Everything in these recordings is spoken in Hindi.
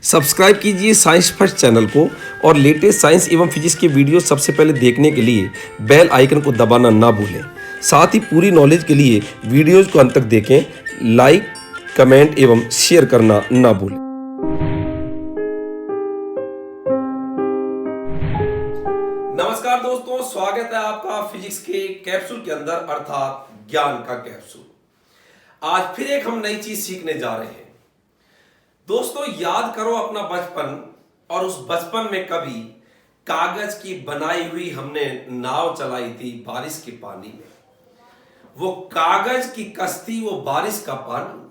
सब्सक्राइब कीजिए साइंस फर्स्ट चैनल को और लेटेस्ट साइंस एवं फिजिक्स के वीडियो सबसे पहले देखने के लिए बेल आइकन को दबाना ना भूलें। साथ ही पूरी नॉलेज के लिए वीडियोज को अंत तक देखें, लाइक, कमेंट एवं शेयर करना ना भूलें। नमस्कार दोस्तों, स्वागत है आपका फिजिक्स के कैप्सूल के अंदर अर्थात ज्ञान का कैप्सूल। आज फिर एक हम नई चीज सीखने जा रहे हैं। दोस्तों, याद करो अपना बचपन और उस बचपन में कभी कागज की बनाई हुई हमने नाव चलाई थी बारिश के पानी में। वो कागज की कश्ती, वो बारिश का पानी।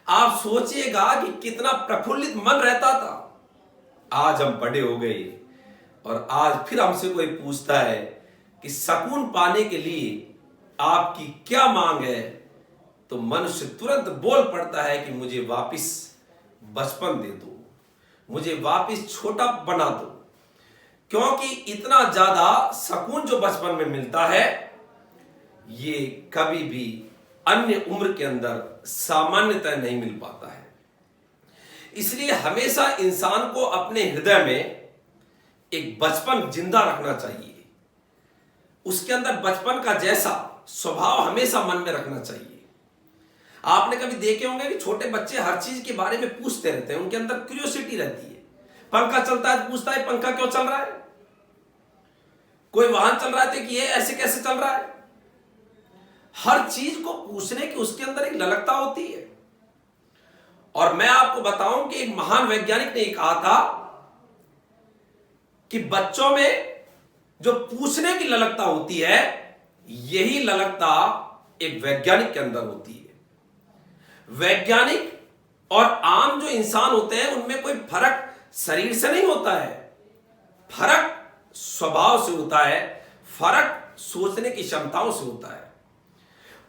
आप सोचिएगा कि कितना प्रफुल्लित मन रहता था। आज हम बड़े हो गए और आज फिर हमसे कोई पूछता है कि सुकून पाने के लिए आपकी क्या मांग है, तो मनुष्य तुरंत बोल पड़ता है कि मुझे वापस बचपन दे दो, मुझे वापस छोटा बना दो। क्योंकि इतना ज्यादा सुकून जो बचपन में मिलता है, ये कभी भी अन्य उम्र के अंदर सामान्यतः नहीं मिल पाता है। इसलिए हमेशा इंसान को अपने हृदय में एक बचपन जिंदा रखना चाहिए। उसके अंदर बचपन का जैसा स्वभाव हमेशा मन में रखना चाहिए। आपने कभी देखे होंगे कि छोटे बच्चे हर चीज के बारे में पूछते रहते हैं, उनके अंदर क्यूरियोसिटी रहती है। पंखा चलता है तो पूछता है पंखा क्यों चल रहा है। कोई वाहन चल रहा है कि ये ऐसे कैसे चल रहा है। हर चीज को पूछने की उसके अंदर एक ललकता होती है। और मैं आपको बताऊं कि एक महान वैज्ञानिक ने कहा था कि बच्चों में जो पूछने की ललकता होती है, यही ललकता एक वैज्ञानिक के अंदर होती है। वैज्ञानिक और आम जो इंसान होते हैं, उनमें कोई फर्क शरीर से नहीं होता है, फर्क स्वभाव से होता है, फर्क सोचने की क्षमताओं से होता है।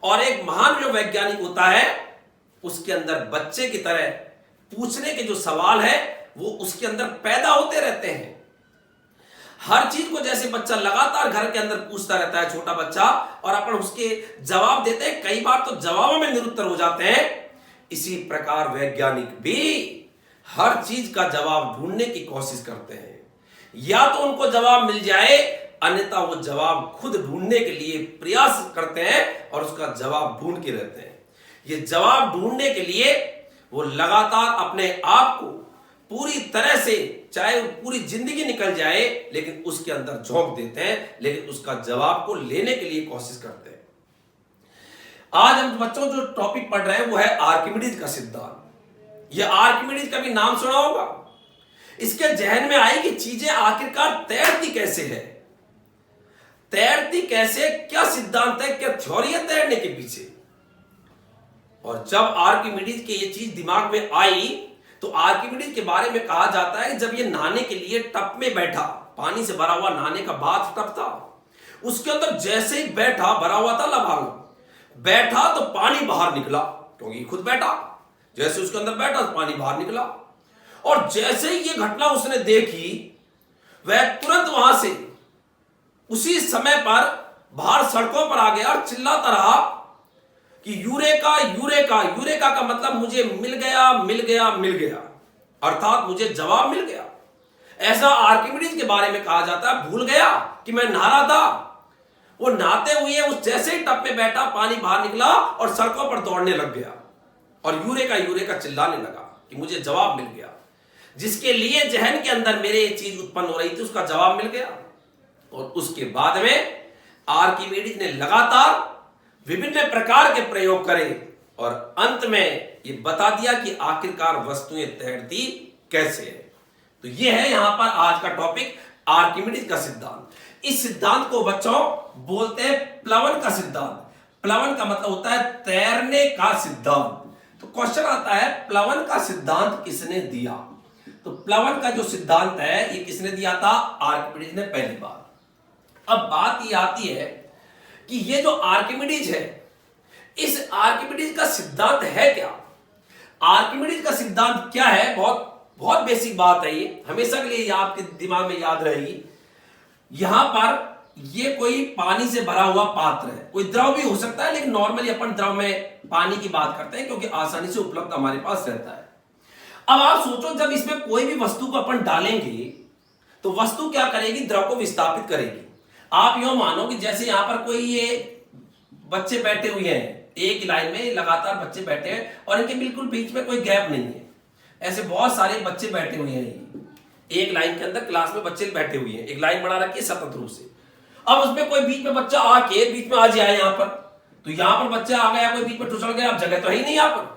और एक महान जो वैज्ञानिक होता है, उसके अंदर बच्चे की तरह पूछने के जो सवाल है वो उसके अंदर पैदा होते रहते हैं। हर चीज को जैसे बच्चा लगातार घर के अंदर पूछता रहता है, छोटा बच्चा, और अपन उसके जवाब देते हैं, कई बार तो जवाबों में निरुत्तर हो जाते हैं। इसी प्रकार वैज्ञानिक भी हर चीज का जवाब ढूंढने की कोशिश करते हैं। या तो उनको जवाब मिल जाए, अन्यथा वो जवाब खुद ढूंढने के लिए प्रयास करते हैं और उसका जवाब ढूंढ के रहते हैं। ये जवाब ढूंढने के लिए वो लगातार अपने आप को पूरी तरह से, चाहे पूरी जिंदगी निकल जाए, लेकिन उसके अंदर झोंक देते हैं, लेकिन उसका जवाब को लेने के लिए कोशिश करते हैं। आज हम बच्चों जो टॉपिक पढ़ रहे हैं वो है आर्किमिडीज का सिद्धांत। यह आर्किमिडीज का भी नाम सुना होगा। इसके जहन में आई कि चीजें आखिरकार तैरती कैसे है, तैरती कैसे, क्या सिद्धांत है, क्या थ्योरी है तैरने के पीछे। और जब आर्किमिडीज की ये चीज दिमाग में आई, तो आर्किमिडीज के बारे में कहा जाता है कि जब ये नहाने के लिए टब में बैठा, पानी से भरा हुआ नहाने का बाथ टब था, उसके अंदर जैसे ही बैठा, भरा हुआ था लबालब, बैठा तो पानी बाहर निकला, क्योंकि खुद बैठा, जैसे उसके अंदर बैठा तो पानी बाहर निकला। और जैसे ही ये घटना उसने देखी, वह तुरंत वहां से उसी समय पर बाहर सड़कों पर आ गया और चिल्लाता रहा कि यूरेका यूरेका। यूरेका का मतलब मुझे मिल गया, मिल गया, मिल गया, अर्थात मुझे जवाब मिल गया। ऐसा आर्किमिडीज के बारे में कहा जाता है। भूल गया कि मैं नहा रहा था, वो नहाते हुए उस जैसे ही टब में बैठा, पानी बाहर निकला और सड़कों पर दौड़ने लग गया और यूरेका यूरेका चिल्लाने लगा कि मुझे जवाब मिल गया। जिसके लिए जहन के अंदर मेरे ये चीज उत्पन्न हो रही थी, उसका जवाब मिल गया। और उसके बाद में आर्किमिडीज ने लगातार विभिन्न प्रकार के प्रयोग करे और अंत में ये बता दिया कि आखिरकार वस्तुएं तैरती कैसे है। तो ये है यहां पर आज का टॉपिक, आर्किमिडीज का सिद्धांत। इस सिद्धांत को बच्चों बोलते हैं प्लवन का सिद्धांत। प्लवन का मतलब होता है तैरने का सिद्धांत। तो क्वेश्चन आता है, प्लवन का सिद्धांत किसने दिया। तो प्लवन का जो सिद्धांत है, ये किसने दिया था, आर्किमिडीज ने पहली बार। अब बात ये आती है कि ये जो आर्किमिडीज है, इस आर्किमिडीज का सिद्धांत है क्या। आर्किमिडीज का सिद्धांत क्या है, बहुत बहुत बेसिक बात है। ये हमेशा के लिए आपके दिमाग में याद रहेगी। यहां पर ये कोई पानी से भरा हुआ पात्र है, कोई द्रव भी हो सकता है, लेकिन नॉर्मली अपन द्रव में पानी की बात करते हैं क्योंकि आसानी से उपलब्ध हमारे पास रहता है। अब आप सोचो, जब इसमें कोई भी वस्तु को अपन डालेंगे तो वस्तु क्या करेगी? द्रव को विस्थापित करेगी। आप यूं मानो कि जैसे यहां पर कोई ये बच्चे बैठे हुए हैं, एक लाइन में लगातार बच्चे बैठे हैं और इनके बिल्कुल बीच में कोई गैप नहीं है। ऐसे बहुत सारे बच्चे बैठे हुए हैं, एक लाइन के अंदर क्लास में बच्चे बैठे हुए हैं, एक लाइन बना रखी है स्वतंत्र रूप से। अब उसमें कोई बीच में बच्चा आके बीच में आ जाए यहां पर, तो यहां पर बच्चा आ गया, कोई बीच में ठुसड़ गया, अब जगह तो है ही नहीं यहां पर,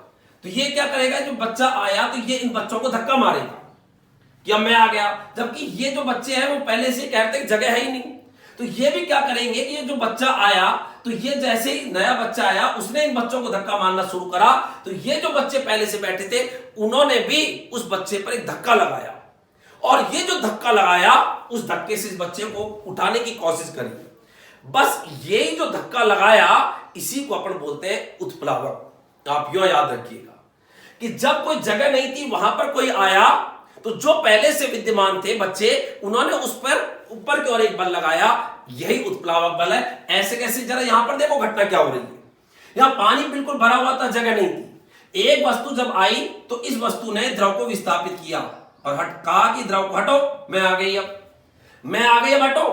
तो ये क्या करेगा? जो बच्चा आया तो ये इन बच्चों को धक्का मारेगा कि अब मैं आ गया, जबकि ये जो बच्चे हैं वो पहले से कहते हैं जगह है ही नहीं। तो ये भी क्या करेंगे कि ये जो बच्चा आया, तो ये जैसे ही नया बच्चा आया उसने इन बच्चों को धक्का मारना शुरू करा, तो ये जो बच्चे पहले से बैठे थे उन्होंने भी उस बच्चे पर एक धक्का लगाया, और ये जो धक्का लगाया उस धक्के से इस बच्चे को उठाने की कोशिश करी। बस यही जो धक्का लगाया इसी को अपन बोलते हैं उत्प्लावक। आप यूं याद रखिएगा कि जब कोई जगह नहीं थी वहां पर कोई आया, तो जो पहले से विद्यमान थे बच्चे उन्होंने उस पर ऊपर की ओर एक बल लगाया, यही उत्प्लावक बल है। ऐसे कैसे? जरा यहां पर देखो घटना क्या हो रही है। यहां पानी बिल्कुल भरा हुआ था, जगह नहीं थी। एक वस्तु जब आई तो इस वस्तु ने द्रव को विस्थापित किया और कहा कि द्रव को हटो, मैं आ गई, अब मैं आ गई, अब हटो।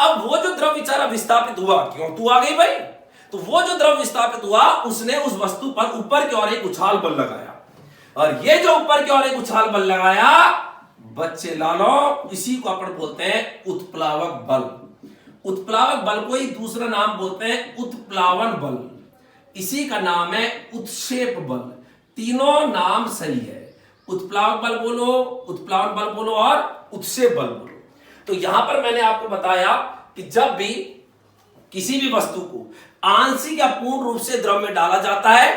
अब वो जो द्रव बेचारा विस्थापित हुआ, क्यों तू आ गई भाई, तो वो जो द्रव विस्थापित हुआ उसने उस वस्तु पर ऊपर की ओर एक उछाल बल लगाया, और ये जो ऊपर की ओर एक उछाल बल लगाया बच्चे लालो, इसी को अपन बोलते हैं उत्प्लावक बल। उत्प्लावक बल को ही दूसरा नाम बोलते हैं उत्प्लावन बल, इसी का नाम है उत्क्षेप बल। तीनों नाम सही है, उत्प्लावक बल बोलो, उत्प्लावन बल बोलो और उत्क्षेप बल बोलो। तो यहां पर मैंने आपको बताया कि जब भी किसी भी वस्तु को आंशिक या पूर्ण रूप से द्रव में डाला जाता है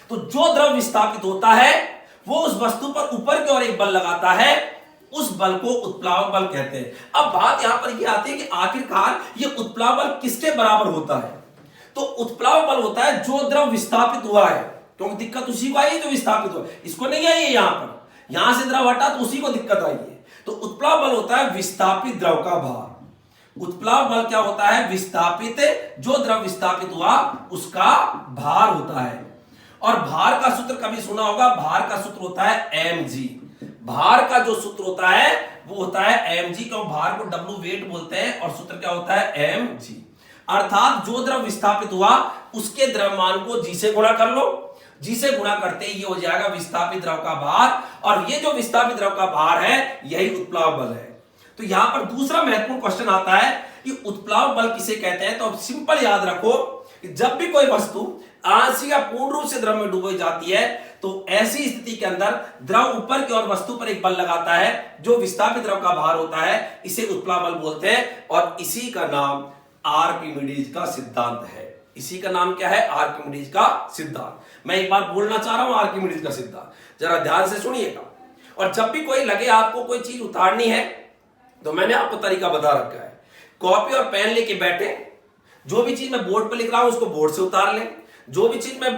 तो जो द्रव विस्थापित होता है वो उस वस्तु पर ऊपर की ओर एक बल लगाता है, उस बल को उत्प्लावक बल कहते हैं। अब बात यहां पर यह आती है कि आखिरकार ये उत्प्लावक बल किसके बराबर होता है? तो उत्प्लावक बल होता है जो द्रव विस्थापित हुआ है, क्योंकि दिक्कत उसी को आई है जो विस्थापित हुआ, इसको नहीं आई है। यहां पर यहां से द्रव हटा तो उसी को दिक्कत आई है। तो उत्प्लावक बल होता है विस्थापित द्रव का भार। उत्प्लावक बल क्या होता है? विस्थापित, जो द्रव विस्थापित हुआ उसका भार होता है। और भार का सूत्र कभी सुना होगा, भार का सूत्र होता है mg। भार का जो सूत्र होता है वो होता है mg, क्यों भार को w वेट बोलते हैं, और सूत्र क्या होता है mg। अर्थात जो द्रव विस्थापित हुआ उसके द्रव्यमान को g से गुणा कर लो, g से गुणा करते ही ये हो जाएगा विस्थापित द्रव का भार, और ये जो विस्थापित द्रव का भार है यही उत्प्लावक बल है। तो यहां पर दूसरा महत्वपूर्ण क्वेश्चन आता है कि उत्प्लावक बल किसे कहते हैं। तो अब सिंपल याद रखो कि जब भी कोई वस्तु आंशिक या पूर्ण रूप से द्रव में डूबी जाती है तो ऐसी स्थिति के अंदर द्रव ऊपर की ओर वस्तु पर एक बल लगाता है जो विस्थापित द्रव का भार होता है, इसे उत्प्लावक बल बोलते हैं, और इसी का नाम आर्किमिडीज का सिद्धांत है। इसी का नाम क्या है? आर्किमिडीज का सिद्धांत। मैं एक बार बोलना चाह रहा हूं आर्किमिडीज का सिद्धांत, जरा ध्यान से सुनिएगा। और जब भी कोई लगे आपको कोई चीज उतारनी है तो मैंने आपको तरीका बता रखा है, कॉपी और पेन लेके बैठे, जो भी चीज मैं बोर्ड पर लिख रहा हूं उसको बोर्ड से उतार लें, जो भी चीज मैं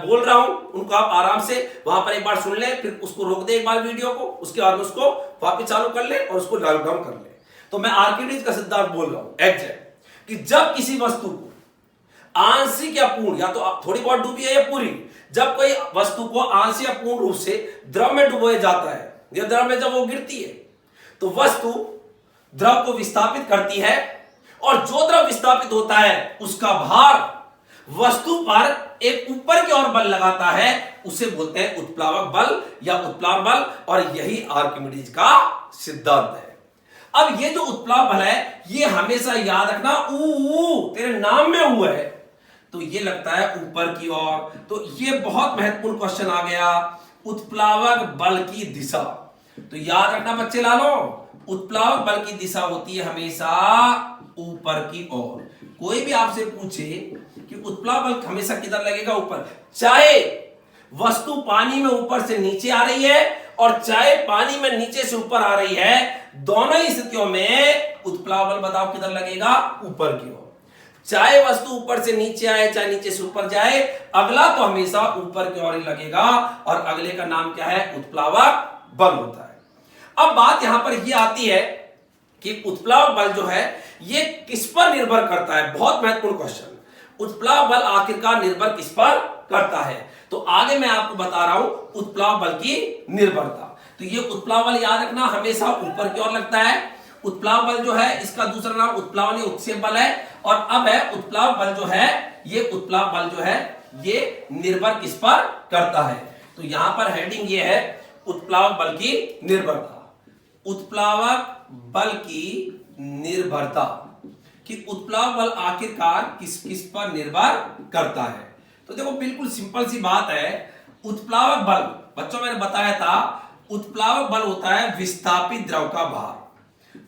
बोल रहा हूं उनको आप आराम से वहां पर एक बार सुन लें, फिर उसको रोक दे एक बार वीडियो को, उसके बाद उसको वापस चालू कर ले और उसको डाउन कर ले। तो मैं आर्किमिडीज का सिद्धांत बोल रहा हूं एग्जैक्ट, कि जब किसी वस्तु को आंशिक या पूर्ण, या तो थोड़ी बहुत डूबी है या पूरी, जब कोई वस्तु को आंशिक या पूर्ण रूप से द्रव में डुबोया जाता है या द्रव में जब वो गिरती है तो वस्तु द्रव को विस्थापित करती है, और जो द्रव विस्थापित होता है उसका भार वस्तु पर एक ऊपर की ओर बल लगाता है, उसे बोलते हैं उत्प्लावक बल या उत्प्लावन बल, और यही आर्किमिडीज का सिद्धांत है। अब ये जो उत्प्लावक बल है ये हमेशा याद रखना, तेरे नाम में हुआ है तो ये लगता है ऊपर की ओर। तो ये बहुत महत्वपूर्ण क्वेश्चन आ गया, उत्प्लावक बल की दिशा। तो याद रखना बच्चे लालो, उत्प्लावक बल की दिशा होती है हमेशा ऊपर की ओर। कोई भी आपसे पूछे कि उत्प्लावक बल हमेशा किधर लगेगा? ऊपर। चाहे वस्तु पानी में ऊपर से नीचे आ रही है और चाहे पानी में नीचे से ऊपर आ रही है, दोनों ही स्थितियों में उत्प्लावक बल बताओ किधर लगेगा? ऊपर की ओर। चाहे वस्तु ऊपर से नीचे आए चाहे नीचे से ऊपर जाए, अगला तो हमेशा ऊपर की ओर ही लगेगा, और अगले का नाम क्या है? उत्प्लावक बल होता है। अब बात यहां पर यह आती है कि उत्प्लावक बल जो है ये किस पर निर्भर करता है? बहुत महत्वपूर्ण क्वेश्चन। उत्प्लावक बल आखिरकार निर्भर किस पर करता है? तो आगे मैं आपको बता रहा हूं उत्प्लावक बल की निर्भरता। तो ये उत्प्लाव बल याद रखना हमेशा ऊपर की ओर लगता है। उत्प्लाव बल जो है इसका दूसरा नाम उत्प्लावन या उत्क्षेप बल है। और अब है उत्प्लाव बल जो है, ये उत्प्लाव बल जो है ये निर्भर किस पर करता है। तो यहां पर हेडिंग ये है उत्प्लावक बल की निर्भरता। उत्प्लावक बल की निर्भरता कि उत्प्लाव बल आखिरकार किस किस पर निर्भर करता है। तो देखो बिल्कुल सिंपल सी बात है। उत्प्लावक बल, बच्चों मैंने बताया था, उत्प्लावक बल होता है विस्थापित द्रव का भार।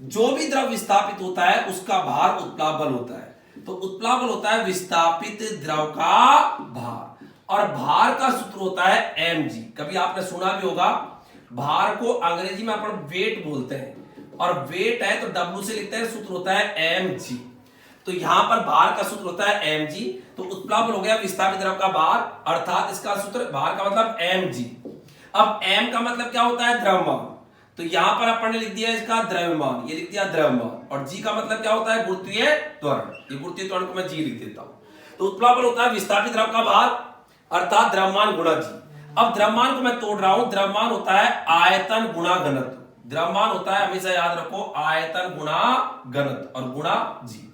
जो भी द्रव विस्थापित होता है उसका भार उत्प्लाव बल होता है। तो उत्प्लाव बल होता है विस्थापित द्रव का भार, और भार का सूत्र होता है mg। कभी आपने सुना भी होगा, भार को अंग्रेजी में अपन वेट बोलते हैं, और वेट है तो W से लिखते हैं, सूत्र होता है mg। तो यहां पर भार का सूत्र होता है mg। तो उत्प्लाव बल हो गया विस्थापित द्रव का भार, अर्थात इसका सूत्र भार का मतलब mg। अब m का मतलब क्या होता है, द्रव्यमान। तो यहां पर अपन ने लिख दिया इसका द्रव्यमान, ये लिख दिया द्रव्यमान। और g का मतलब क्या होता है, गुरुत्वीय त्वरण। ये गुरुत्वीय त्वरण को मैं g लिख देता हूं। तो उत्प्लाव बल होता है विस्थापित द्रव का भार अर्थात द्रव्यमान गुणा g। अब द्रव्यमान को मैं तोड़ रहा हूं, द्रव्यमान होता है आयतन गुणा घनत्व। द्रव्यमान होता है, हमेशा याद रखो, आयतन गुणा घनत्व और गुणा g।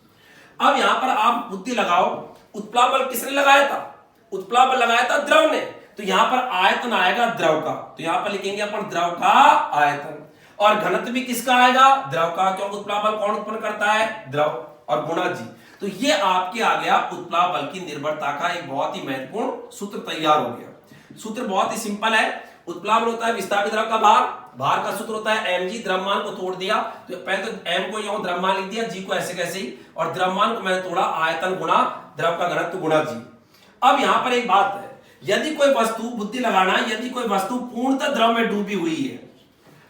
अब यहां पर आप बुद्धि लगाओ, उत्प्लाव बल किसने लगाया था, उत्प्लाव बल लगाया था द्रव ने। तो यहां पर आयतन आएगा द्रव का, तो यहां पर लिखेंगे अपन द्रव का आयतन, और घनत्व भी किसका आएगा, द्रव का, क्योंकि उत्प्लाव बल कौन उत्पन्न करता है, द्रव, और गुणा जी। तो ये आपके आ गया उत्प्लाव बल की निर्भरता का एक बहुत ही महत्वपूर्ण सूत्र तैयार हो गया। सूत्र बहुत ही सिंपल है। उत्प्लाव बल होता है विस्थापित द्रव का भार, भार का सूत्र होता है mg। द्रव्यमान को तोड़ दिया, तो पहले तो m को यहां द्रव्यमान लिख दिया, g को ऐसे कैसे ही, और द्रव्यमान को मैंने तोड़ा आयतन गुणा द्रव का घनत्व गुणा g। अब यहां पर एक बात है, यदि कोई वस्तु, बुद्धि लगाना, यदि कोई वस्तु पूर्णतः द्रव में डूबी हुई है,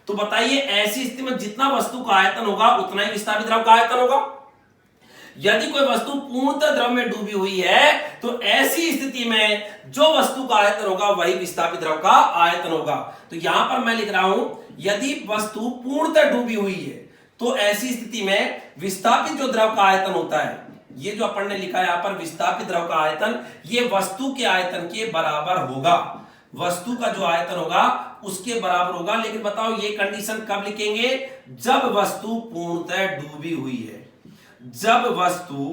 तो बताइए ऐसी स्थिति में जितना वस्तु का आयतन होगा उतना ही विस्थापित द्रव का आयतन होगा। यदि कोई वस्तु पूर्णतः द्रव में डूबी हुई है तो ऐसी स्थिति में जो वस्तु का आयतन होगा वही विस्थापित द्रव का आयतन होगा। तो यहां पर मैं लिख रहा हूं, यदि वस्तु पूर्णतः डूबी हुई है तो ऐसी स्थिति में विस्थापित जो द्रव का आयतन होता है, ये जो अपन ने लिखा है यहां पर विस्थापित द्रव का आयतन, ये वस्तु के आयतन के बराबर होगा। वस्तु का जो आयतन होगा उसके बराबर होगा। लेकिन बताओ ये कंडीशन कब लिखेंगे, जब वस्तु पूर्णतः डूबी हुई है। जब वस्तु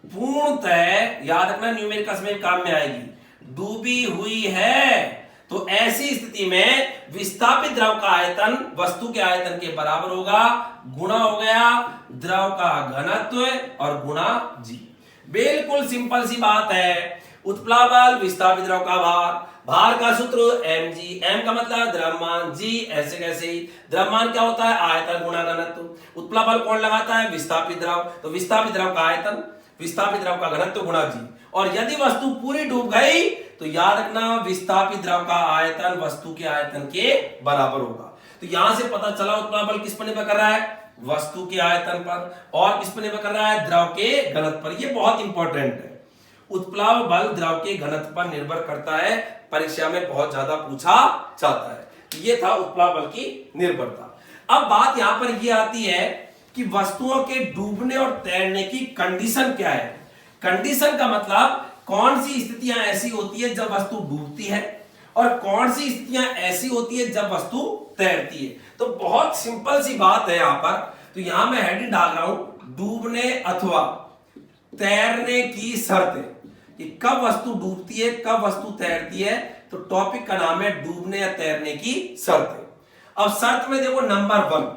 पूर्णतः, याद रखना न्यूमेरिकल्स में काम में आएगी, डूबी हुई है, तो ऐसी स्थिति में विस्थापित द्रव का आयतन वस्तु के आयतन के बराबर होगा, गुणा हो गया द्रव का घनत्व और गुणा जी। बिल्कुल सिंपल सी बात है। उत्प्लाव बल विस्थापित द्रव का भार, भार का सूत्र mg, m का मतलब द्रव्यमान, g ऐसे कैसे ही। द्रव्यमान क्या होता है, आयतन गुणा घनत्व। उत्प्लाव बल कौन लगाता है, विस्थापित द्रव, तो विस्थापित द्रव का आयतन, विस्थापित द्रव का घनत्व गुणा g। और यदि वस्तु पूरी डूब गई तो याद रखना विस्थापित द्रव का आयतन वस्तु के आयतन के बराबर होगा। तो यहां से पता चला उत्प्लाव बल किस पर निर्भर कर रहा है, वस्तु के आयतन पर, और किस पर निर्भर कर रहा है, द्रव के घनत्व पर। यह बहुत इंपॉर्टेंट है, उत्प्लाव बल द्रव के घनत्व पर निर्भर करता है, परीक्षा में बहुत ज्यादा पूछा जाता है। यह था उत्प्लाव बल की निर्भरता। अब बात यहां पर यह आती है कि वस्तुओं के डूबने और तैरने की कंडीशन क्या है। कंडीशन का मतलब कौन सी स्थितियां ऐसी होती है जब वस्तु डूबती है, और कौन सी स्थितियां ऐसी होती है जब वस्तु तैरती है। तो बहुत सिंपल सी बात है यहां पर। तो यहां मैं हेडिंग डाल रहा हूं, डूबने अथवा तैरने की शर्तें, कि कब वस्तु डूबती है कब वस्तु तैरती है। तो टॉपिक का नाम है डूबने या तैरने की शर्तें। अब शर्त में देखो नंबर 1,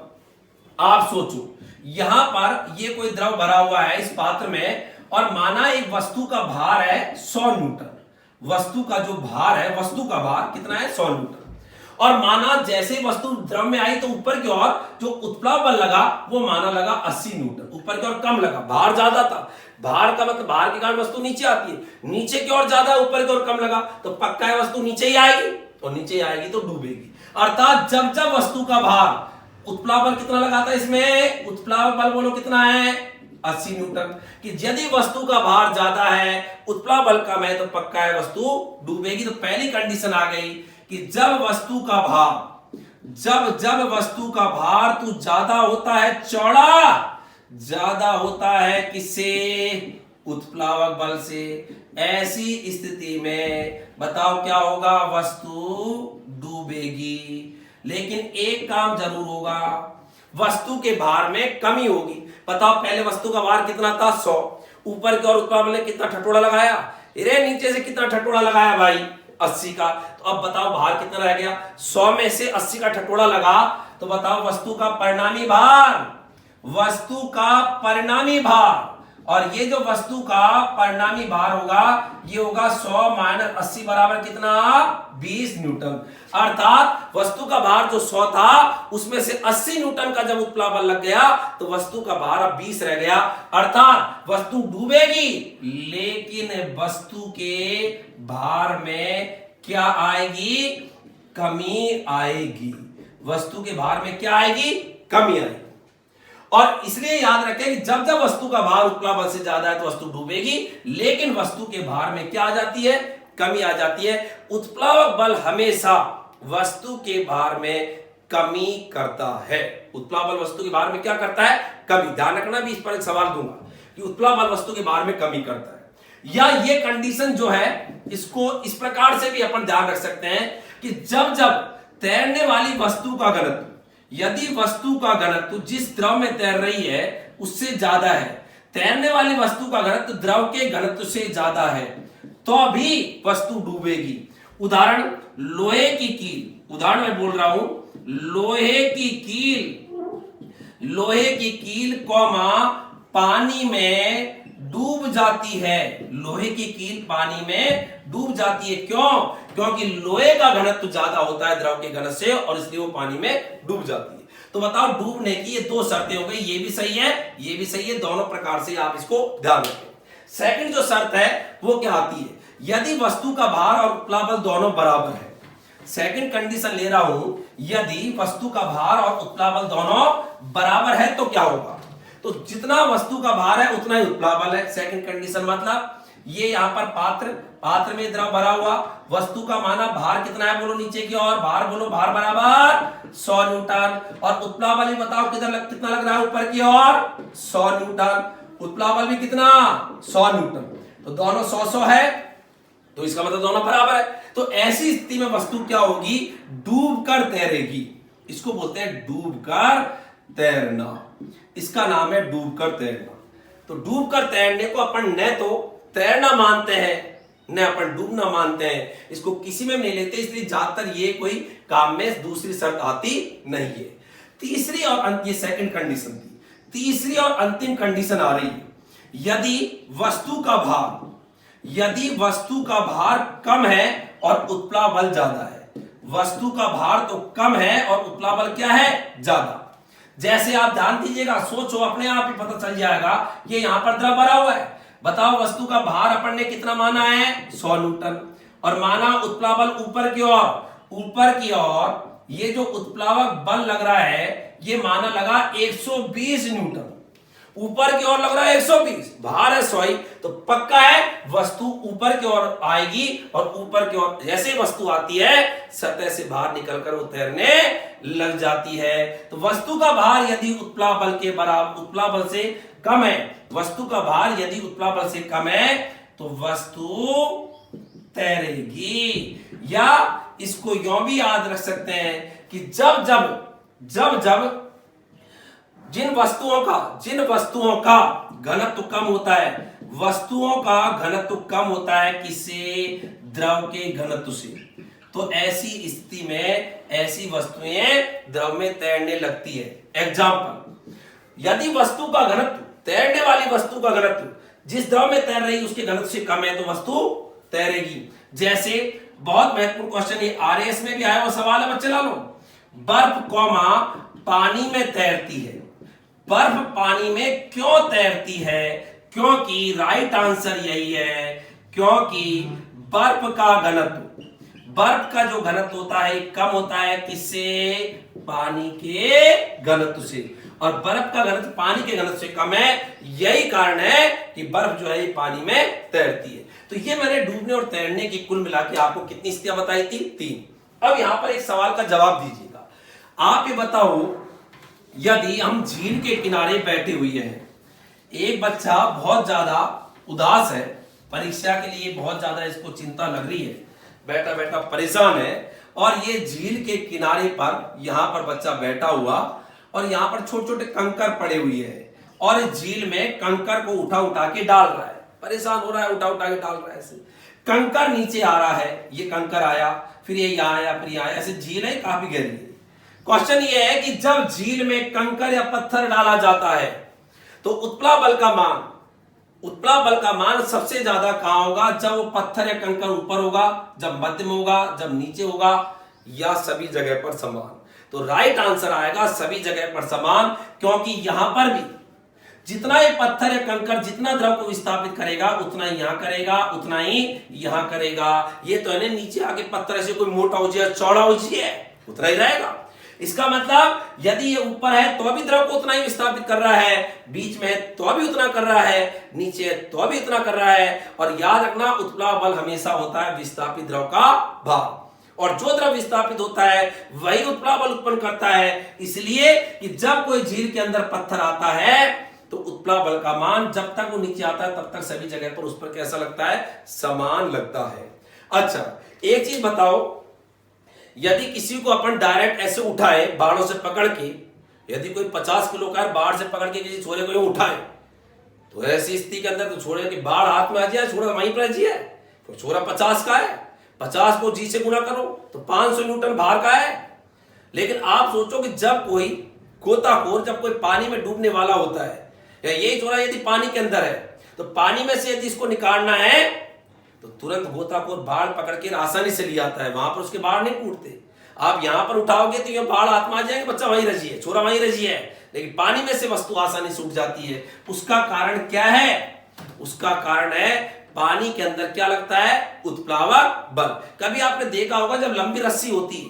आप सोचो यहां पर ये कोई द्रव भरा हुआ है इस पात्र में, और माना एक वस्तु का भार है 100 न्यूटन। वस्तु का जो भार है, वस्तु का भार कितना है, 100 न्यूटन। और माना जैसे ही वस्तु द्रव में आई तो ऊपर की ओर जो उत्प्लाव बल लगा वो माना लगा 80 न्यूटन, ऊपर की ओर कम लगा, भार ज्यादा था। भार का मतलब भार के कारण वस्तु नीचे आती है, नीचे की ओर ज्यादा, ऊपर की ओर कम लगा, तो पक्का है वस्तु नीचे ही आएगी, और नीचे ही आएगी तो डूबेगी। अर्थात जब जब वस्तु का भार, उत्प्लाव बल कितना लगा था इसमें, उत्प्लाव बल बोलो कितना है, 80 न्यूटन। कि यदि वस्तु का भार ज्यादा है, उत्प्लाव बल कम है, तो पक्का है वस्तु डूबेगी। तो पहली कंडीशन आ गई कि जब वस्तु का भार, जब वस्तु का भार तो ज्यादा होता है, चौड़ा ज्यादा होता है किससे, उत्प्लावक बल से, ऐसी स्थिति में बताओ क्या होगा, वस्तु डूबेगी। लेकिन एक काम जरूर होगा, वस्तु के भार में कमी होगी। बताओ पहले वस्तु का भार कितना था 100, ऊपर की ओर उत्प्लावल ने कितना ठटोड़ा लगाया, अरे नीचे से कितना ठटोड़ा लगाया भाई 80 का। तो अब बताओ भार कितना रह गया, 100 में से 80 का ठटोड़ा लगा, तो बताओ वस्तु का परिणामी भार, वस्तु का परिणामी भार, और ये जो वस्तु का परिणामी भार होगा ये होगा 100 माइनस 80 बराबर कितना 20 न्यूटन। अर्थात वस्तु का भार जो 100 था उसमें से 80 न्यूटन का जब उत्प्लावन लग गया तो वस्तु का भार अब 20 रह गया। अर्थात वस्तु डूबेगी लेकिन वस्तु के भार में क्या आएगी, कमी आएगी। वस्तु के भार में क्या आएगी, कमी आएगी। और इसलिए याद रखें कि जब जब वस्तु का भार उत्प्लावन से ज्यादा है तो वस्तु डूबेगी, लेकिन वस्तु के भार में क्या आ जाती है, कमी आ जाती है। उत्प्लावक बल हमेशा वस्तु के भार में कमी करता है। उत्प्लावक बल वस्तु के भार में क्या करता है, कमी। ध्यान रखना, भी इस पर एक सवाल दूंगा कि उत्प्लावक बल वस्तु के भार में कमी करता है। या ये कंडीशन जो है इसको इस प्रकार से भी अपन ध्यान रख सकते हैं कि जब जब तैरने वाली वस्तु का घनत्व, यदि वस्तु का घनत्व जिस द्रव में तैर रही है उससे ज्यादा है, तैरने वाली वस्तु का घनत्व द्रव के घनत्व से ज्यादा है, तो भी वस्तु डूबेगी। उदाहरण लोहे की कील, उदाहरण मैं बोल रहा हूं, लोहे की कील कौमा पानी में डूब जाती है। लोहे की कील पानी में डूब जाती है, क्यों? क्योंकि लोहे का घनत्व ज्यादा होता है द्रव के घनत्व से और इसलिए वो पानी में डूब जाती है। तो बताओ डूबने की ये दो शर्तें हो गई, ये भी सही है, ये भी सही है, दोनों प्रकार से आप इसको ध्यान रखें। सेकंड जो शर्त है वो क्या आती है, यदि वस्तु का भार और उत्प्लावक बल दोनों बराबर है। सेकंड कंडीशन ले रहा हूं, यदि वस्तु का भार और उत्प्लावक बल दोनों बराबर है तो क्या होगा, तो जितना वस्तु का भार है उतना ही उत्प्लावक बल है। सेकंड कंडीशन मतलब ये यहां पर पात्र में द्रव भरा हुआ, वस्तु का माना भार कितना है बोलो नीचे की ओर, भार बोलो, भार बराबर 100 न्यूटन, और उत्प्लावक बल भी बताओ कितना लग रहा है ऊपर की ओर 100 न्यूटन, उत्प्लावक बल भी कितना 100 न्यूटन, तो दोनों 100 है, तो इसका मतलब दोनों बराबर है। तो ऐसी स्थिति में वस्तु क्या होगी, डूब कर तैरेगी। इसको बोलते हैं डूब कर तैरना, इसका नाम है डूब कर तैरना। तो डूब कर तैरने को अपन न तो तैरना मानते हैं न अपन डूबना मानते हैं, इसको किसी में नहीं लेते, इसलिए ज्यादातर ये कोई काम में दूसरी शर्त आती नहीं है। तीसरी और ये सेकंड कंडीशन थी, तीसरी और अंतिम कंडीशन आ रही है, यदि वस्तु का भार कम है और उत्प्लावक बल ज्यादा है। वस्तु का भार तो कम है और उत्प्लावक बल क्या है, ज्यादा। जैसे आप ध्यान दीजिएगा, सोचो, अपने आप ही पता चल जाएगा, ये यहां पर द्रव भरा हुआ है, बताओ वस्तु का भार अपन ने कितना माना है 100 न्यूटन, और माना उत्प्लावक बल ऊपर की ओर ये जो उत्प्लावक बल लग रहा है ये माना लगा 120 न्यूटन, ऊपर की ओर लग रहा है 120, भार है 100, तो पक्का है वस्तु ऊपर की ओर आएगी, और ऊपर की ओर जैसे वस्तु आती है सतह से बाहर निकलकर वो तैरने लग जाती है। तो वस्तु का भार यदि उत्प्लावक बल के बराबर, उत्प्लावक बल से कम है, वस्तु का भार यदि उत्प्लावक बल से कम है तो वस्तु तैरेगी। या इसको यूं भी याद रख सकते हैं कि जब जब जिन वस्तुओं का घनत्व कम होता है, वस्तुओं का घनत्व कम होता है किससे, द्रव के घनत्व से, तो ऐसी स्थिति में ऐसी वस्तुएं द्रव में तैरने लगती है। एग्जाम्पल, यदि वस्तु का घनत्व, तैरने वाली वस्तु का घनत्व जिस द्रव में तैर रही उसके घनत्व से कम है तो वस्तु तैरेगी। जैसे बहुत महत्वपूर्ण क्वेश्चन, ये आरएएस में भी आया वो सवाल है, बच्चे ला लो, बर्फ कौमा पानी में तैरती है, बर्फ पानी में क्यों तैरती है, क्योंकि राइट आंसर यही है, क्योंकि बर्फ का जो घनत्व होता है कम होता है किससे, पानी के घनत्व से, और बर्फ का घनत्व पानी के घनत्व से कम है, यही कारण है कि बर्फ जो है पानी में तैरती है। तो ये मैंने डूबने और तैरने की कुल मिला के आपको कितनी स्थितियां बताई थी, 3। अब यहां पर एक सवाल का जवाब दीजिएगा, आप ये बताओ, यदि हम झील के किनारे बैठे हुए हैं, एक बच्चा बहुत ज्यादा उदास है, परीक्षा के लिए बहुत ज्यादा इसको चिंता लग रही है, बैठा बैठा परेशान है, और ये झील के किनारे पर यहां पर बच्चा बैठा हुआ और यहां पर छोटे छोटे कंकर पड़े हुए हैं और इस झील में कंकर को उठा उठा के डाल रहा है, परेशान हो रहा है, उठा उठा के डाल रहा है। ऐसे कंकर नीचे आ रहा है, ये कंकर आया, फिर ये यहां आया, फिर यहां आया, ऐसे झील है काफी गहरी है। क्वेश्चन ये है कि जब झील में कंकर या पत्थर डाला जाता है तो उत्प्लाव बल का मान सबसे ज्यादा कहां होगा? जब वो पत्थर या कंकर ऊपर होगा, जब मध्य में होगा, जब नीचे होगा, या सभी जगह पर समान। तो राइट आंसर आएगा सभी जगह पर समान, क्योंकि यहां पर भी जितना ये पत्थर या कंकर जितना द्रव को विस्थापित करेगा उतना ही यहां करेगा, उतना ही यहां करेगा। ये तो है नीचे आके पत्थर से कोई मोटा हो जाए, चौड़ा हो जाए, उतना ही रहेगा। इसका मतलब यदि ये ऊपर है तो भी द्रव को उतना ही विस्थापित कर रहा है, बीच में है तो भी उतना कर रहा है, नीचे है तो भी उतना कर रहा है। और याद रखना उत्प्लाव बल हमेशा होता है विस्थापित द्रव का भाग, और जो द्रव विस्थापित होता है वही उत्प्लाव बल उत्पन्न करता है। इसलिए कि जब कोई झील के अंदर पत्थर आता है तो उत्प्लाव बल का मान जब तक वो नीचे आता है तब तक सभी जगह पर उस पर कैसा लगता है? समान लगता है। अच्छा, एक चीज बताओ, यदि किसी को अपन डायरेक्ट ऐसे उठाए बाड़ों से पकड़ के, यदि कोई 50 किलो का बाढ़ से पकड़ के किसी छोरे को यूं उठाए, तो ऐसी स्थिति के अंदर तो छोरे की बाढ़ हाथ में आ जाए, छोरा वहीं पर जी है, तो छोरा 50 का है, 50 को जी से गुणा करो तो 500 न्यूटन भार का है। लेकिन आप सोचो कि जब कोई गोताखोर जब कोई पानी में डूबने वाला होता है, या यही छोरा यदि पानी के अंदर है, तो पानी में से यदि इसको निकालना है तो तुरंत गोताखोर बाढ़ पकड़ के आसानी से ले आता है, वहां पर उसके बाढ़ नहीं टूटते। आप यहां पर उठाओगे तो ये बाढ़ हाथ में आ जाएंगे, बच्चा वहीं रजी है, छोरा वहीं रजी है, लेकिन पानी में से वस्तु आसानी से उठ जाती है। उसका कारण क्या है? उसका कारण है पानी के अंदर क्या लगता है? उत्प्लावक बल। कभी आपने देखा होगा जब लंबी रस्सी होती है,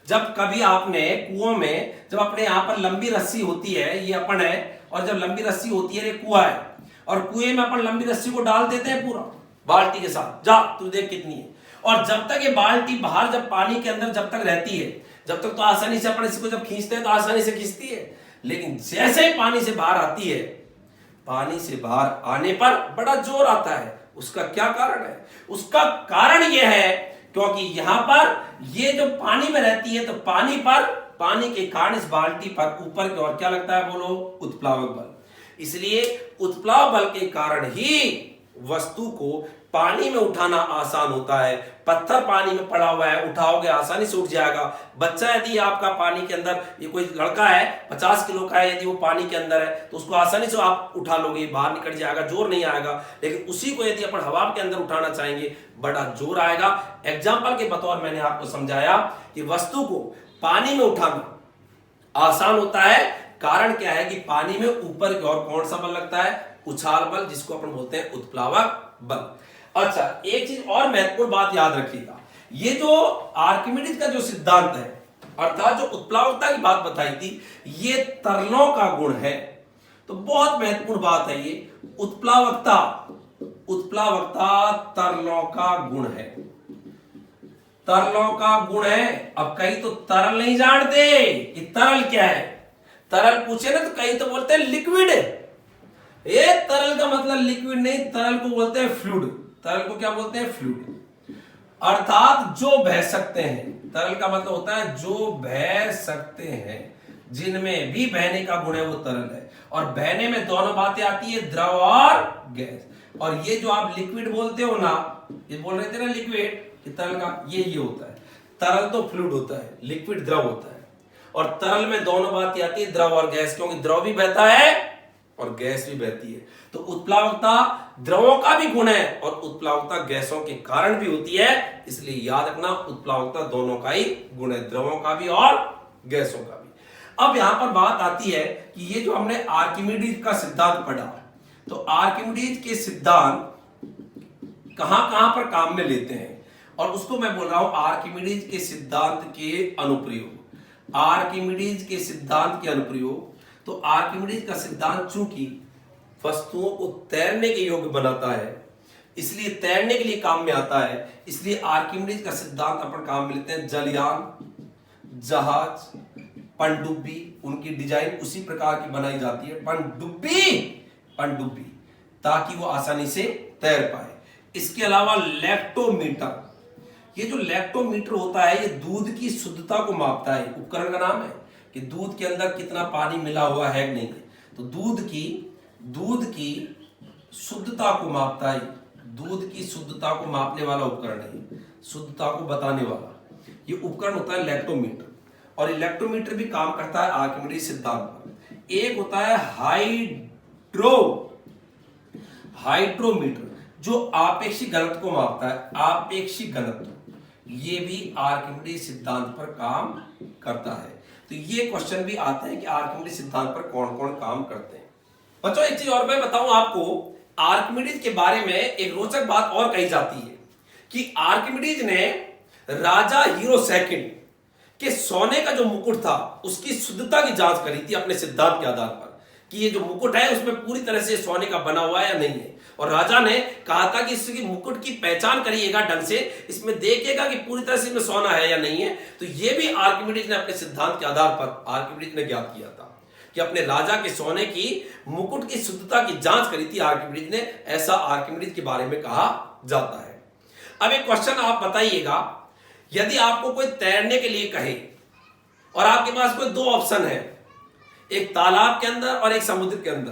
जब कभी आपने कुओं में जब अपने यहां पर लंबी रस्सी होती है, ये अपन है, और जब लंबी रस्सी होती है, ये कुआ है, और कुएं में अपन लंबी रस्सी को डाल देते हैं पूरा बाल्टी के साथ, जा तू देख कितनी है, और जब तक ये बाल्टी बाहर जब पानी के अंदर जब तक रहती है, जब तक तो आसानी से अपन इसको जब खींचते हैं तो आसानी से खींचती है, लेकिन जैसे ही पानी से बाहर आती है, पानी से बाहर आने पर बड़ा जोर आता है। उसका क्या कारण है? उसका कारण यह है क्योंकि यहां पर ये जो पानी में रहती है, तो पानी के कारण इस बाल्टी पर ऊपर की ओर क्या लगता है? बोलो, उत्प्लावक बल। इसलिए उत्प्लाव बल के कारण ही वस्तु को पानी में उठाना आसान होता है। पत्थर पानी में पड़ा हुआ है, उठाओगे आसानी से उठ जाएगा। बच्चा यदि आपका पानी के अंदर, ये कोई लड़का है 50 किलो का है, यदि वो पानी के अंदर है तो उसको आसानी से आप उठा लोगे, बाहर निकल जाएगा, जोर नहीं आएगा। लेकिन उसी को यदि अपन हवा के अंदर उठाना चाहेंगे, बड़ा जोर आएगा। एग्जाम्पल के बतौर मैंने आपको समझाया कि वस्तु को पानी में उठाना आसान होता है। कारण क्या है कि पानी में ऊपर की ओर कौन सा बल लगता है? उछाल बल, जिसको अपन बोलते हैं उत्प्लावक बल। अच्छा, एक चीज और महत्वपूर्ण बात याद रखिएगा, ये जो आर्किमिडीज का जो सिद्धांत है, अर्थात जो उत्प्लावकता की बात बताई थी, ये तरलों का गुण है। तो बहुत महत्वपूर्ण बात है ये, उत्प्लावकता तरलों का गुण है, तरलों का गुण है। अब कई तो तरल नहीं जानते कि तरल क्या है। तरल पूछे ना तो कई तो बोलते हैं लिक्विड है। ये तरल का मतलब लिक्विड नहीं, तरल को बोलते हैं फ्लूइड। तरल को क्या बोलते हैं? फ्लूइड, अर्थात जो बह सकते हैं। तरल का मतलब होता है जो बह सकते हैं, जिनमें भी बहने का गुण है वो तरल है। और बहने में दोनों बातें आती है, द्रव और गैस। और ये जो आप लिक्विड बोलते हो ना, ये बोल रहे थे ना लिक्विड, तरल का ये होता है। तरल तो फ्लूइड होता है, लिक्विड द्रव होता है। और तरल में दोनों बातें आती है, द्रव और गैस, क्योंकि द्रव भी बहता है और गैस भी बहती है। तो उत्प्लावकता द्रवों का भी गुण है और उत्प्लावकता गैसों के कारण भी होती है। इसलिए याद रखना, उत्प्लावकता दोनों का ही गुण है, द्रवों का भी और गैसों का भी। अब यहां पर बात आती है कि ये जो हमने आर्किमिडीज का सिद्धांत पढ़ा, तो आर्किमिडीज के सिद्धांत कहां कहां पर काम में लेते हैं, और उसको मैं बोल रहा हूं आर्किमिडीज के सिद्धांत के अनुप्रयोग। आर्किमिडीज के सिद्धांत के अनुप्रयोग, तो आर्किमिडीज का सिद्धांत चूंकि वस्तुओं को तैरने के योग्य बनाता है, इसलिए तैरने के लिए काम में आता है। इसलिए आर्किमिडीज का सिद्धांत अपन काम में लेते हैं। जलयान, जहाज, पनडुब्बी, उनकी डिजाइन उसी प्रकार की बनाई जाती है, पनडुब्बी, ताकि वो आसानी से तैर पाए। इसके अलावा लैक्टोमीटर, ये जो लैक्टोमीटर होता है ये दूध की शुद्धता को मापता है। उपकरण का नाम है कि दूध के अंदर कितना पानी मिला हुआ है नहीं है। तो दूध की शुद्धता को मापता है, दूध की शुद्धता को मापने वाला उपकरण है, शुद्धता को बताने वाला ये उपकरण होता है लैक्टोमीटर। और ये लैक्टोमीटर भी काम करता है आर्किमिडीज सिद्धांत पर। एक होता है हाइड्रोमीटर जो आपेक्षिक घनत्व को मापता है, आपेक्षिक घनत्व, ये भी आर्किमिडीज सिद्धांत पर काम करता है। तो ये क्वेश्चन भी आता है कि आर्किमिडीज सिद्धांत पर कौन कौन काम करते हैं। बच्चों एक चीज और मैं बताऊं आपको, आर्किमिडीज के बारे में एक रोचक बात और कही जाती है कि आर्किमिडीज ने राजा हीरो सेकंड के सोने का जो मुकुट था उसकी शुद्धता की जांच करी थी अपने सिद्धांत के आधार पर कि ये जो मुकुट है उसमें पूरी तरह से सोने का बना हुआ है या नहीं है। और राजा ने कहा था कि इसकी मुकुट की पहचान करिएगा ढंग से, इसमें देखिएगा कि पूरी तरह से इसमें सोना है या नहीं है। तो ये भी आर्किमिडीज ने अपने सिद्धांत के आधार पर आर्किमिडीज ने ज्ञात किया था कि अपने राजा के सोने की मुकुट की शुद्धता की जांच करी थी आर्किमिडीज ने, ऐसा आर्किमिडीज के बारे में कहा जाता है। अब एक क्वेश्चन आप बताइएगा, यदि आपको कोई तैरने के लिए कहे और आपके पास कोई दो ऑप्शन है, एक तालाब के अंदर और एक समुद्र के अंदर,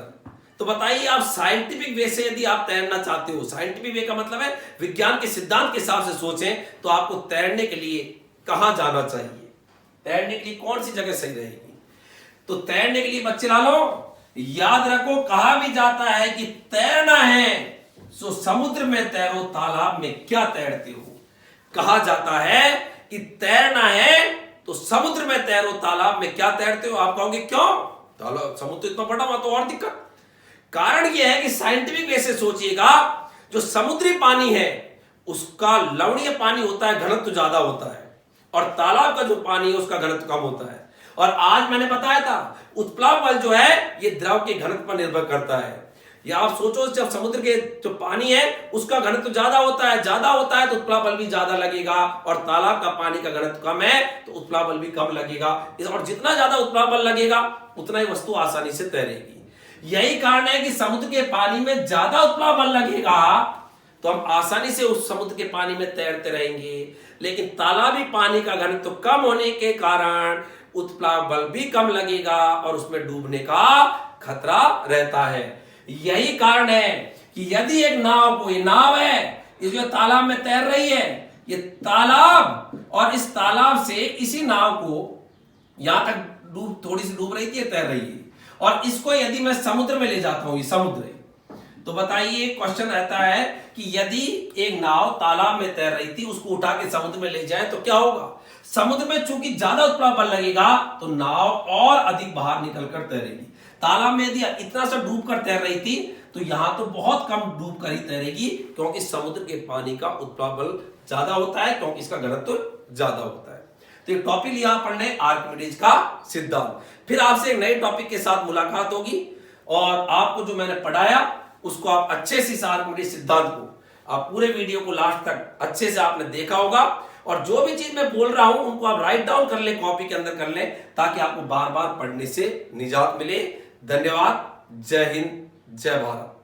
तो बताइए आप साइंटिफिक वे से यदि आप तैरना चाहते हो, साइंटिफिक वे का मतलब है विज्ञान के सिद्धांत के हिसाब से सोचें, तो आपको तैरने के लिए कहां जाना चाहिए, तैरने के लिए कौन सी जगह सही रहेगी। तो तैरने के लिए बच्चे लालो याद रखो, कहा भी जाता है कि तैरना है सो समुद्र में तैरो, तालाब में क्या तैरते हो। कहा जाता है कि तैरना है तो समुद्र में तैरो, तालाब में क्या तैरते हो। आप कहोगे क्यों, तालाब समुद्र इतना बड़ा, वहां तो और दिक्कत। कारण यह है कि साइंटिफिक वे से सोचिएगा, जो समुद्री पानी है उसका लवणीय पानी होता है, घनत्व ज्यादा होता है, और तालाब का जो पानी है उसका घनत्व कम होता है। और आज मैंने बताया था उत्प्लाव बल जो है ये द्रव के घनत्व पर निर्भर करता है। या आप सोचो जब समुद्र के जो पानी है उसका घनत्व ज्यादा होता है तो उत्प्लाव बल भी ज्यादा लगेगा, और तालाब का पानी का घनत्व कम है तो उत्प्लाव बल भी कम लगेगा। और जितना ज्यादा उत्प्लाव बल लगेगा उतना ही वस्तु आसानी से तैरेगी। यही कारण है कि समुद्र के पानी में ज्यादा उत्प्लाव बल लगेगा तो हम आसानी से उस समुद्र के पानी में तैरते रहेंगे, लेकिन तालाबी पानी का घनत्व कम होने के कारण उत्प्लाव बल भी कम लगेगा और उसमें डूबने का खतरा रहता है। यही कारण है कि यदि एक नाव, कोई नाव है इस जो तालाब में तैर रही है, ये तालाब और इस तालाब से इसी नाव को यहां तक थोड़ी सी डूब रही थी, तैर रही है, और इसको यदि मैं समुद्र में ले जाता हूं, ये समुद्र है, तो बताइए क्वेश्चन रहता है कि यदि एक नाव तालाब में तैर रही थी उसको उठा के समुद्र में ले जाए तो क्या होगा। समुद्र में चूंकि ज्यादा उत्प्लाव बल लगेगा तो नाव और अधिक बाहर निकलकर तैरेगी। तालाब में यदि इतना सा डूब कर तैर रही थी तो यहां तो बहुत कम डूब कर ही तैरेगी, क्योंकि समुद्र के पानी का उत्प्लाव बल ज्यादा होता है, क्योंकि इसका घनत्व ज्यादा होता है। तो एक टॉपिक लिया अपन ने आर्किमिडीज का सिद्धांत। फिर आपसे एक नए टॉपिक के साथ मुलाकात होगी, और आपको जो मैंने पढ़ाया उसको आप अच्छे से इस आर्किमिडीज सिद्धांत को आप पूरे वीडियो को लास्ट तक अच्छे से आपने देखा होगा, और जो भी चीज मैं बोल रहा हूं उनको आप राइट डाउन कर लें, कॉपी के अंदर कर लें, ताकि आपको बार बार पढ़ने से निजात मिले। धन्यवाद। जय हिंद, जय भारत।